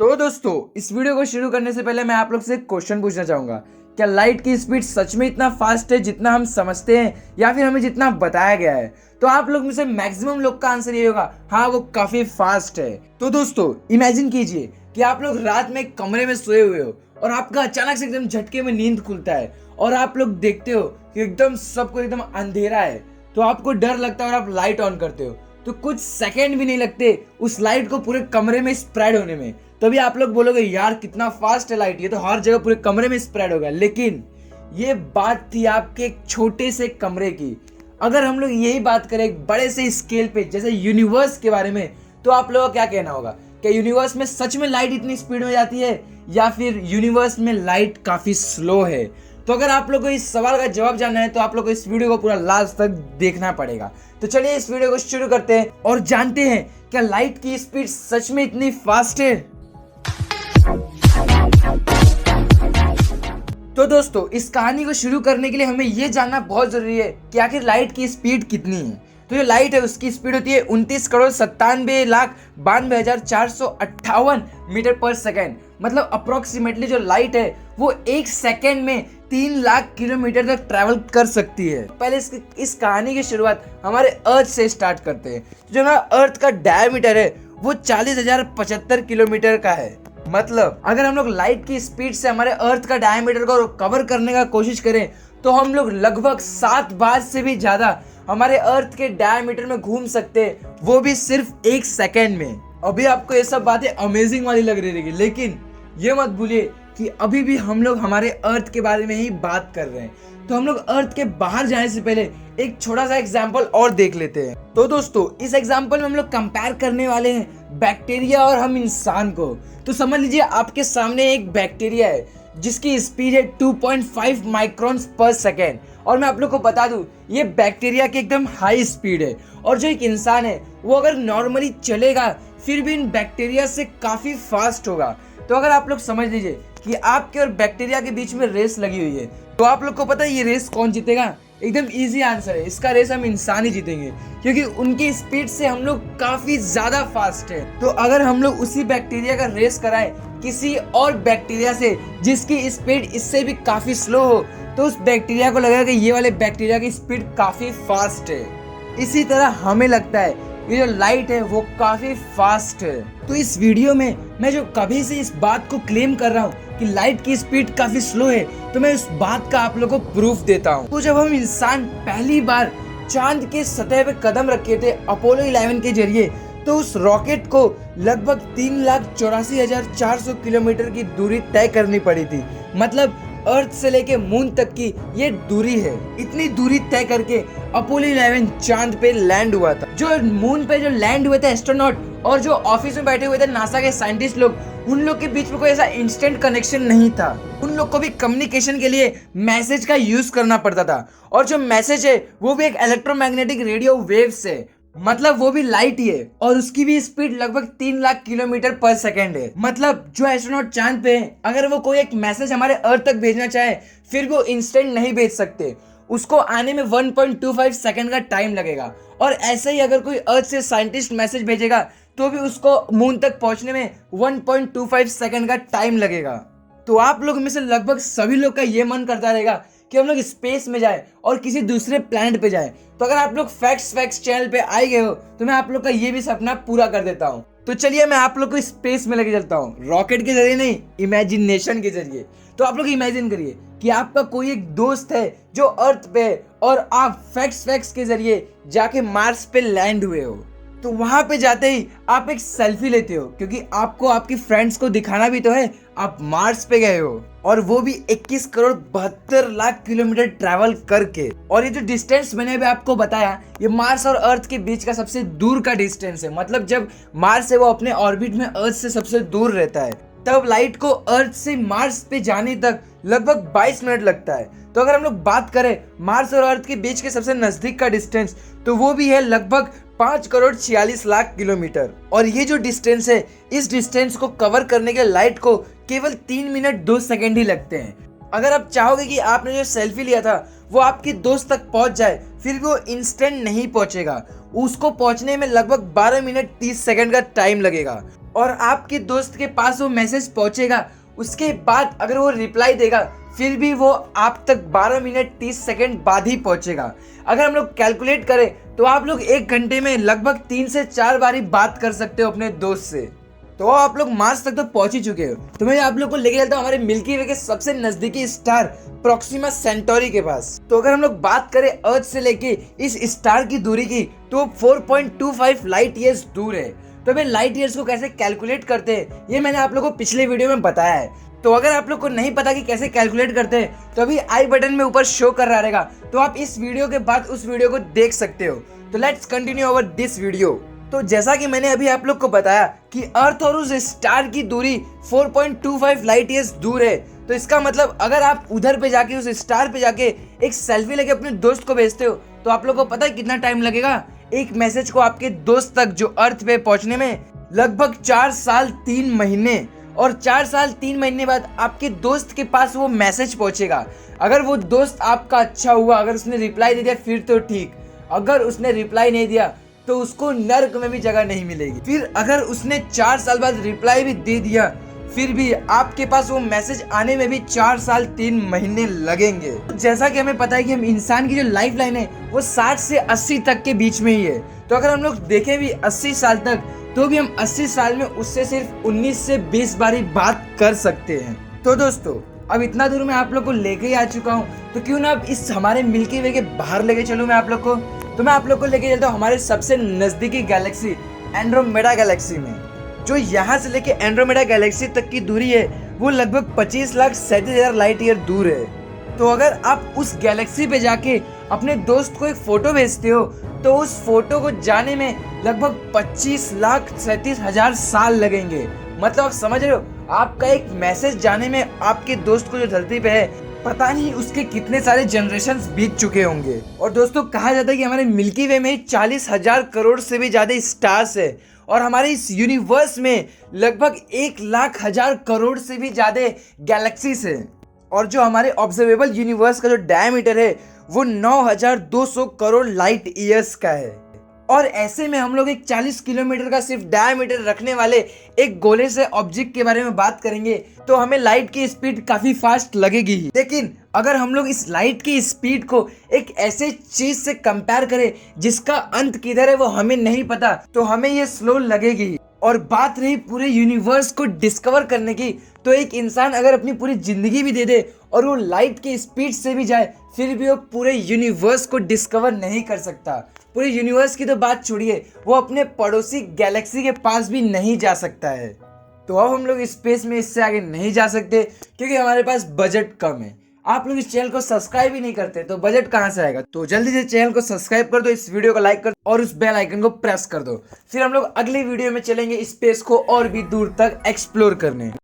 तो दोस्तों, इस वीडियो को शुरू करने से पहले मैं आप लोग से एक क्वेश्चन पूछना चाहूंगा। क्या लाइट की स्पीड सच में इतना फास्ट है जितना हम समझते हैं, या फिर हमें जितना बताया गया है? तो आप लोग में से मैक्सिमम लोग का आंसर ये होगा, हाँ वो काफी फास्ट है। तो दोस्तों, इमेजिन कीजिए कि आप लोग रात में एक कमरे में सोए हुए हो और आपका अचानक से एकदम झटके में नींद खुलता है और आप लोग देखते हो कि एकदम सबको एकदम अंधेरा है। तो आपको डर लगता है और आप लाइट ऑन करते हो। तो कुछ सेकंड भी नहीं लगते उस लाइट को पूरे कमरे में स्प्रेड होने में। तभी आप लोग बोलोगे यार कितना फास्ट है लाइट, ये तो हर जगह पूरे कमरे में स्प्रेड हो गया। लेकिन ये बात थी आपके एक छोटे से कमरे की। अगर हम लोग यही बात करें एक बड़े से स्केल पे जैसे यूनिवर्स के बारे में, तो आप लोगों का क्या कहना होगा? क्या यूनिवर्स में सच में लाइट इतनी स्पीड में जाती है, या फिर यूनिवर्स में लाइट काफी स्लो है? तो अगर आप लोग को इस सवाल का जवाब जानना है तो आप लोग को इस वीडियो को पूरा लास्ट तक देखना पड़ेगा। तो चलिए इस वीडियो को शुरू करते हैं और जानते हैं क्या लाइट की स्पीड सच में इतनी फास्ट है। तो दोस्तों, इस कहानी को शुरू करने के लिए हमें यह जानना बहुत जरूरी है कि आखिर लाइट की स्पीड कितनी है। तो जो लाइट है उसकी स्पीड होती है 29,97,92,458 मीटर पर सेकेंड। मतलब अप्रोक्सीमेटली जो लाइट है वो एक सेकेंड में 3 लाख किलोमीटर तक ट्रैवल कर सकती है। पहले इस कहानी की शुरुआत हमारे अर्थ से स्टार्ट करते हैं। जो हमारा अर्थ का डायमीटर है वो 40,075 किलोमीटर का है। मतलब अगर हम लोग लाइट की स्पीड से हमारे अर्थ का डायमीटर को कवर करने का कोशिश करें तो हम लोग लगभग 7 बार से भी ज्यादा हमारे अर्थ के डायमीटर में घूम सकते हैं, वो भी सिर्फ एक सेकेंड में। अभी आपको ये सब बातें अमेजिंग वाली लग रही है, लेकिन ये मत भूलिए कि अभी भी हम लोग हमारे अर्थ के बारे में ही बात कर रहे हैं। तो हम लोग अर्थ के बाहर जाने से पहले एक छोटा सा एग्जाम्पल और देख लेते हैं। तो दोस्तों, इस एग्जाम्पल में हम लोग कंपेयर करने वाले हैं बैक्टीरिया और हम इंसान को। तो समझ लीजिए आपके सामने एक बैक्टीरिया है जिसकी स्पीड है 2.5 माइक्रोन्स पर सेकेंड। और मैं आप लोग को बता दूं, ये बैक्टीरिया की एकदम हाई स्पीड है। और जो एक इंसान है वो अगर नॉर्मली चलेगा फिर भी इन बैक्टीरिया से काफी फास्ट होगा। तो अगर आप लोग समझ लीजिए कि आपके और बैक्टीरिया के बीच में रेस लगी हुई है, तो आप लोग को पता है ये रेस कौन जीतेगा? एकदम इजी आंसर है, इसका रेस हम इंसान ही जीतेंगे, क्योंकि उनकी स्पीड से हम लोग काफी ज्यादा फास्ट है। तो अगर हम लोग उसी बैक्टीरिया का रेस कराएं किसी और बैक्टीरिया से जिसकी स्पीड इससे भी काफी स्लो हो, तो उस बैक्टीरिया को लगेगा कि ये वाले बैक्टीरिया की स्पीड काफी फास्ट है। इसी तरह हमें लगता है ये जो लाइट है वो काफी फास्ट है। तो इस वीडियो में मैं जो कभी से इस बात को क्लेम कर रहा हूँ कि लाइट की स्पीड काफी स्लो है, तो मैं उस बात का आप लोगों को प्रूफ देता हूँ। तो जब हम इंसान पहली बार चांद के सतह पे कदम रखे थे अपोलो 11 के जरिए, तो उस रॉकेट को लगभग 3,84,400 किलोमीटर की दूरी तय करनी पड़ी थी। मतलब अर्थ से लेके मून तक की ये दूरी है। इतनी दूरी तय करके अपोलो 11 चांद पे लैंड हुआ था। जो मून पे जो लैंड हुए थे एस्ट्रोनॉट और जो ऑफिस में बैठे हुए थे नासा के साइंटिस्ट लोग, उन लोग के बीच में कोई ऐसा इंस्टेंट कनेक्शन नहीं था। उन लोग को भी कम्युनिकेशन के लिए मैसेज का यूज करना पड़ता था, और जो मैसेज है वो भी एक इलेक्ट्रोमैग्नेटिक रेडियो वेव से, मतलब वो भी लाइट ही है, और उसकी भी स्पीड लगभग 3 लाख किलोमीटर पर सेकेंड है। मतलब जो एस्ट्रोनॉट चांद पे है, अगर वो कोई एक मैसेज हमारे अर्थ तक भेजना चाहे फिर वो इंस्टेंट नहीं भेज सकते, उसको आने में 1.25 सेकेंड का टाइम लगेगा। और ऐसे ही अगर कोई अर्थ से साइंटिस्ट मैसेज भेजेगा तो भी उसको मून तक पहुंचने में 1.25 सेकेंड का टाइम लगेगा। तो आप लोग में से लगभग सभी लोग का ये मन करता रहेगा कि हम लोग स्पेस में जाए और किसी दूसरे प्लैनेट पे जाए। तो अगर आप लोग फैक्ट्स चैनल पे आए गए हो तो मैं आप लोग का ये भी सपना पूरा कर देता हूँ। तो चलिए मैं आप लोग को स्पेस में लेके चलता हूँ, रॉकेट के जरिए नहीं, इमेजिनेशन के जरिए। तो आप लोग इमेजिन करिए कि आपका कोई एक दोस्त है जो अर्थ पे है और आप फैक्ट्स के जरिए जाके मार्स पे लैंड हुए हो। तो वहां पे जाते ही आप एक सेल्फी लेते हो, क्योंकि आपको आपके फ्रेंड्स को दिखाना भी तो है आप मार्स पे गए हो, और वो भी 21 करोड़ 72 लाख किलोमीटर ट्रैवल करके। और ये जो डिस्टेंस मैंने अभी आपको बताया, ये मार्स और अर्थ के बीच का सबसे दूर का डिस्टेंस है। मतलब जब मार्स है वो अपने ऑर्बिट में अर्थ से सबसे दूर रहता है, तब लाइट को अर्थ से मार्स पे जाने तक लगभग 22 मिनट लगता है। तो अगर हम लोग बात करें मार्स और अर्थ के बीच के सबसे नजदीक का डिस्टेंस, तो वो भी है लगभग 5 करोड़ 46 लाख किलोमीटर। और ये जो डिस्टेंस है, इस डिस्टेंस को कवर करने के लाइट को केवल 3 मिनट 2 सेकेंड ही लगते हैं। अगर आप चाहोगे कि आपने जो सेल्फी लिया था वो आपके दोस्त तक पहुंच जाए, फिर भी वो इंस्टेंट नहीं पहुंचेगा, उसको पहुंचने में लगभग 12 मिनट 30 सेकंड का टाइम लगेगा। और आपके दोस्त के पास वो मैसेज पहुंचेगा, उसके बाद अगर वो रिप्लाई देगा फिर भी वो आप तक 12 मिनट 30 सेकंड बाद ही पहुंचेगा। अगर हम लोग कैलकुलेट करें तो आप लोग 1 घंटे में लगभग 3 से 4 बारी बात कर सकते हो अपने दोस्त से। तो आप लोग मार्स तक तो पहुंच ही चुके हो, तो मैं आप लोग को लेके चलता हूँ हमारे मिल्की वे के सबसे नजदीकी स्टार प्रोक्सिमा सेंटोरी के पास। तो अगर हम लोग बात करें अर्थ से लेके इस स्टार की दूरी की, तो 4.25 लाइट ईयर्स दूर है। तो मैं लाइट ईयर्स को कैसे कैलकुलेट करते हैं ये मैंने आप लोगों को पिछले वीडियो में बताया है। तो अगर आप लोग को नहीं पता कि कैसे कैलकुलेट करते हैं तो अभी आई बटन में ऊपर शो कर रहा रहेगा, तो आप इस वीडियो के बाद उस वीडियो को देख सकते हो। तो let's continue our this video. तो जैसा कि मैंने अभी आप लोग को बताया कि अर्थ और उस स्टार की दूरी 4.25 लाइट ईयर्स दूर है, तो इसका मतलब अगर आप उधर पे जाके उस स्टार पे जाके एक सेल्फी लेके अपने दोस्त को भेजते हो तो आप लोग को पता है कितना टाइम लगेगा? एक मैसेज को आपके दोस्त तक जो अर्थ पे पहुंचने में लगभग 4 साल 3 महीने, और 4 साल 3 महीने बाद आपके दोस्त के पास वो मैसेज पहुंचेगा। अगर वो दोस्त आपका अच्छा हुआ, अगर उसने रिप्लाई दे दिया फिर तो ठीक, अगर उसने रिप्लाई नहीं दिया तो उसको नर्क में भी जगह नहीं मिलेगी। फिर अगर उसने 4 साल बाद रिप्लाई भी दे दिया फिर भी आपके पास वो मैसेज आने में भी 4 साल 3 महीने लगेंगे। जैसा कि हमें पता है कि हम इंसान की जो लाइफ लाइन है वो 60 से 80 तक के बीच में ही है, तो अगर हम लोग देखें भी 80 साल तक, तो भी हम 80 साल में उससे सिर्फ 19 से 20 बारी बात कर सकते हैं। तो दोस्तों अब इतना दूर मैं आप लोग को लेके ही आ चुका हूँ, तो क्यों ना अब इस हमारे मिल्की वे के बाहर लेके चलूँ मैं आप लोग को। तो मैं आप लोग को लेके चलता हूँ हमारे सबसे नजदीकी गैलेक्सी एंड्रोमेडा गैलेक्सी में। जो यहाँ से लेके एंड्रोमेडा गैलेक्सी तक की दूरी है वो लगभग 25,37,000 लाइट ईयर दूर है। तो अगर आप उस गैलेक्सी पे जाके अपने दोस्त को एक फोटो भेजते हो तो उस फोटो को जाने में लगभग 25,37,000 साल लगेंगे। मतलब आप समझ रहे हो, आपका एक मैसेज जाने में आपके दोस्त को जो धरती पे है पता नहीं उसके कितने सारे जनरेशंस बीत चुके होंगे। और दोस्तों कहा जाता है कि हमारे मिल्की वे में 40,000 करोड़ से भी ज्यादा स्टार्स है, और हमारे इस यूनिवर्स में लगभग 1,00,000 करोड़ से भी ज्यादा गैलेक्सीज है। और जो हमारे ऑब्जर्वेबल यूनिवर्स का जो डायमीटर है वो 9,200 करोड़ लाइट ईयर्स का है। और ऐसे में हम लोग एक 40 किलोमीटर का सिर्फ डायमीटर रखने वाले एक गोले से ऑब्जेक्ट के बारे में बात करेंगे तो हमें लाइट की स्पीड काफी फास्ट लगेगी ही। लेकिन अगर हम लोग इस लाइट की स्पीड को एक ऐसे चीज से कंपेयर करें जिसका अंत किधर है वो हमें नहीं पता, तो हमें ये स्लो लगेगी। और बात रही पूरे यूनिवर्स को डिस्कवर करने की, तो एक इंसान अगर अपनी पूरी जिंदगी भी दे दे और वो लाइट की स्पीड से भी जाए फिर भी वो पूरे यूनिवर्स को डिस्कवर नहीं कर सकता। पूरे यूनिवर्स की तो बात छोड़िए, वो अपने पड़ोसी गैलेक्सी के पास भी नहीं जा सकता है। तो अब हम लोग स्पेस में इससे आगे नहीं जा सकते क्योंकि हमारे पास बजट कम है। आप लोग इस चैनल को सब्सक्राइब ही नहीं करते तो बजट कहाँ से आएगा? तो जल्दी से चैनल को सब्सक्राइब कर दो, इस वीडियो को लाइक कर दो और उस बेल आइकन को प्रेस कर दो। फिर हम लोग अगली वीडियो में चलेंगे स्पेस को और भी दूर तक एक्सप्लोर करने।